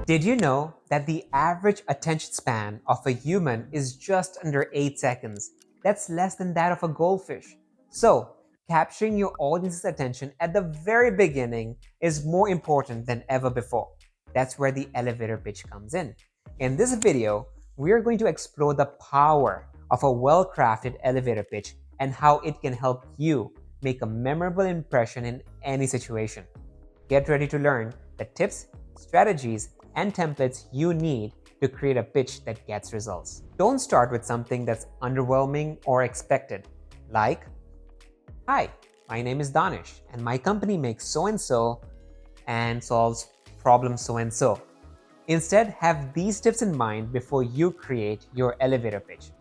Did you know that the average attention span of a human is just under 8 seconds? That's less than that of a goldfish. So, capturing your audience's attention at the very beginning is more important than ever before. That's where the elevator pitch comes in. In this video, we are going to explore the power of a well-crafted elevator pitch and how it can help you make a memorable impression in any situation. Get ready to learn the tips, strategies, and templates you need to create a pitch that gets results. Don't start with something that's underwhelming or expected, like, "Hi, my name is Danish, and my company makes so and solves problem so and so." Instead, have these tips in mind before you create your elevator pitch.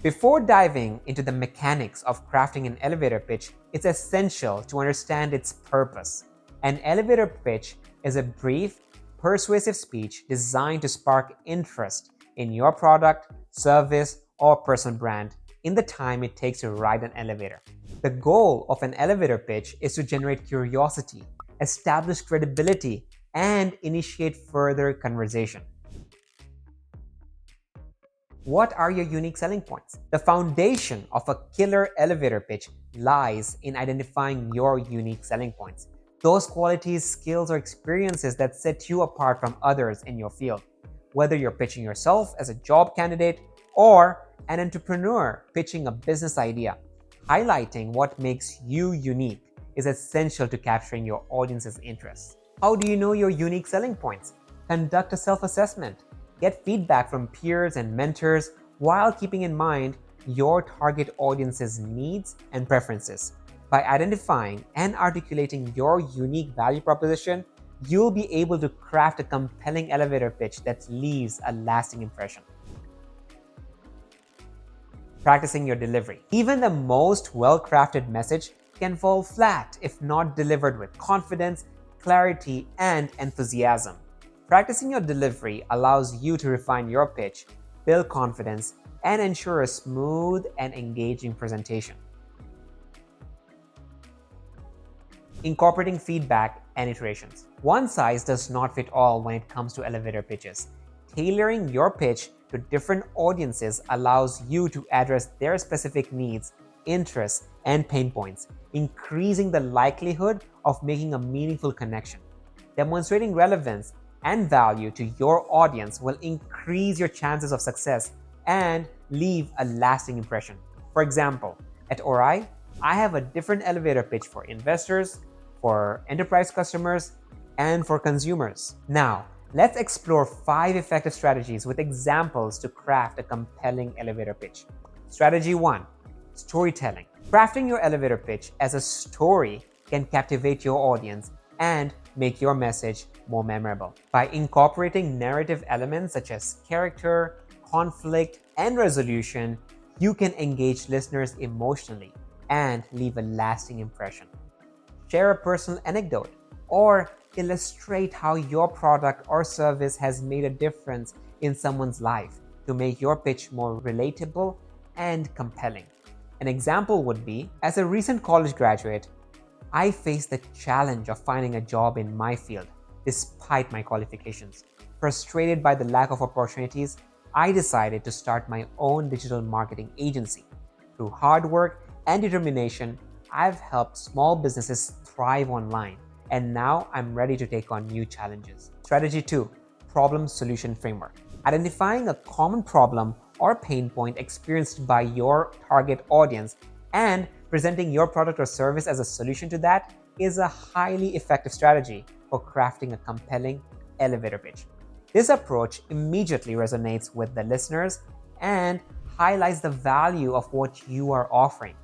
Before diving into the mechanics of crafting an elevator pitch, it's essential to understand its purpose. An elevator pitch is a brief, persuasive speech designed to spark interest in your product, service, or personal brand in the time it takes to ride an elevator. The goal of an elevator pitch is to generate curiosity, establish credibility, and initiate further conversation. What are your unique selling points? The foundation of a killer elevator pitch lies in identifying your unique selling points. Those qualities, skills, or experiences that set you apart from others in your field. Whether you're pitching yourself as a job candidate or an entrepreneur pitching a business idea, highlighting what makes you unique is essential to capturing your audience's interest. How do you know your unique selling points? Conduct a self-assessment. Get feedback from peers and mentors while keeping in mind your target audience's needs and preferences. By identifying and articulating your unique value proposition, you'll be able to craft a compelling elevator pitch that leaves a lasting impression. Practicing your delivery. Even the most well-crafted message can fall flat if not delivered with confidence, clarity, and enthusiasm. Practicing your delivery allows you to refine your pitch, build confidence, and ensure a smooth and engaging presentation. Incorporating feedback and iterations. One size does not fit all when it comes to elevator pitches. Tailoring your pitch to different audiences allows you to address their specific needs, interests, and pain points, increasing the likelihood of making a meaningful connection. Demonstrating relevance and value to your audience will increase your chances of success and leave a lasting impression. For example, at Orai, I have a different elevator pitch for investors, for enterprise customers, and for consumers. Now, let's explore 5 effective strategies with examples to craft a compelling elevator pitch. Strategy 1: storytelling. Crafting your elevator pitch as a story can captivate your audience and make your message more memorable. By incorporating narrative elements such as character, conflict, and resolution, you can engage listeners emotionally and leave a lasting impression. Share a personal anecdote or illustrate how your product or service has made a difference in someone's life to make your pitch more relatable and compelling. An example would be, as a recent college graduate, I faced the challenge of finding a job in my field despite my qualifications. Frustrated by the lack of opportunities, I decided to start my own digital marketing agency. Through hard work and determination, I've helped small businesses thrive online, and now I'm ready to take on new challenges. Strategy 2: problem-solution framework. Identifying a common problem or pain point experienced by your target audience and presenting your product or service as a solution to that is a highly effective strategy for crafting a compelling elevator pitch. This approach immediately resonates with the listeners and highlights the value of what you are offering.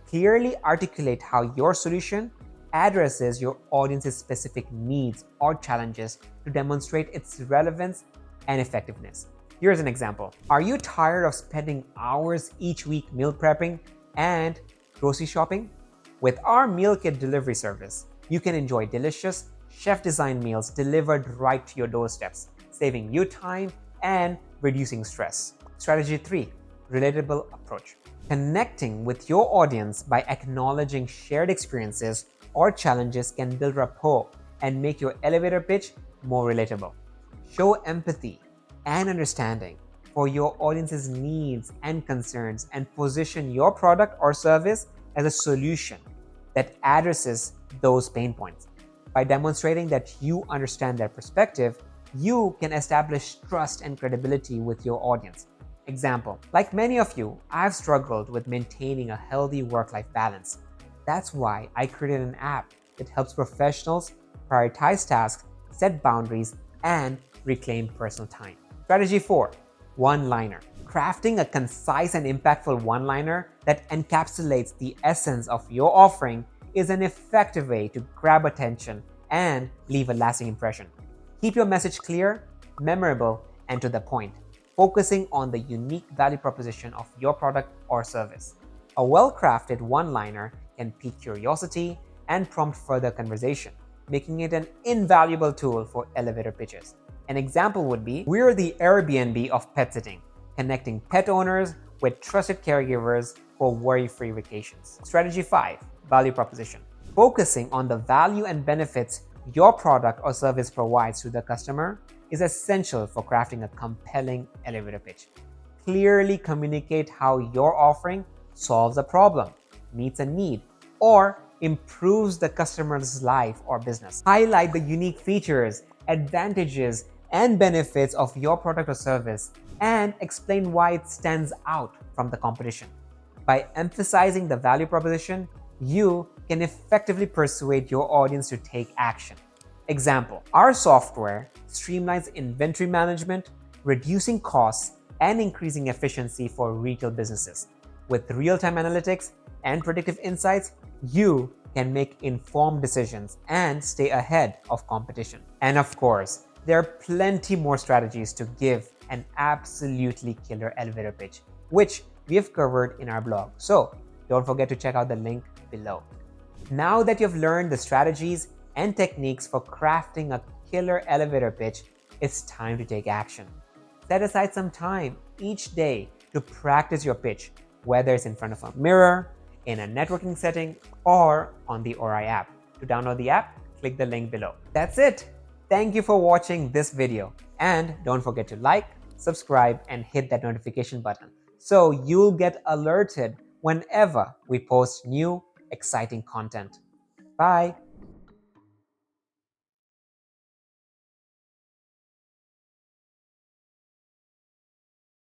Clearly articulate how your solution addresses your audience's specific needs or challenges to demonstrate its relevance and effectiveness. Here's an example. Are you tired of spending hours each week meal prepping and grocery shopping? With our meal kit delivery service, you can enjoy delicious, chef-designed meals delivered right to your doorsteps, saving you time and reducing stress. Strategy 3: relatable approach. Connecting with your audience by acknowledging shared experiences or challenges can build rapport and make your elevator pitch more relatable. Show empathy and understanding for your audience's needs and concerns, and position your product or service as a solution that addresses those pain points. By demonstrating that you understand their perspective, you can establish trust and credibility with your audience. Example, like many of you, I've struggled with maintaining a healthy work-life balance. That's why I created an app that helps professionals prioritize tasks, set boundaries, and reclaim personal time. Strategy 4. One-liner. Crafting a concise and impactful one-liner that encapsulates the essence of your offering is an effective way to grab attention and leave a lasting impression. Keep your message clear, memorable, and to the point, focusing on the unique value proposition of your product or service. A well-crafted one-liner can pique curiosity and prompt further conversation, making it an invaluable tool for elevator pitches. An example would be, we're the Airbnb of pet sitting, connecting pet owners with trusted caregivers for worry-free vacations. Strategy 5. Value proposition. Focusing on the value and benefits your product or service provides to the customer is essential for crafting a compelling elevator pitch. Clearly communicate how your offering solves a problem, meets a need, or improves the customer's life or business. Highlight the unique features, advantages, and benefits of your product or service, and explain why it stands out from the competition. By emphasizing the value proposition, you can effectively persuade your audience to take action. Example, our software streamlines inventory management, reducing costs and increasing efficiency for retail businesses. With real-time analytics and predictive insights, you can make informed decisions and stay ahead of competition. And of course, there are plenty more strategies to give an absolutely killer elevator pitch, which we have covered in our blog. So don't forget to check out the link below. Now that you've learned the strategies and techniques for crafting a killer elevator pitch, it's time to take action. Set aside some time each day to practice your pitch, whether it's in front of a mirror, in a networking setting, or on the Ori app. To download the app, click the link below. That's it. Thank you for watching this video, and don't forget to like, subscribe, and hit that notification button so you'll get alerted whenever we post new, exciting content. Bye.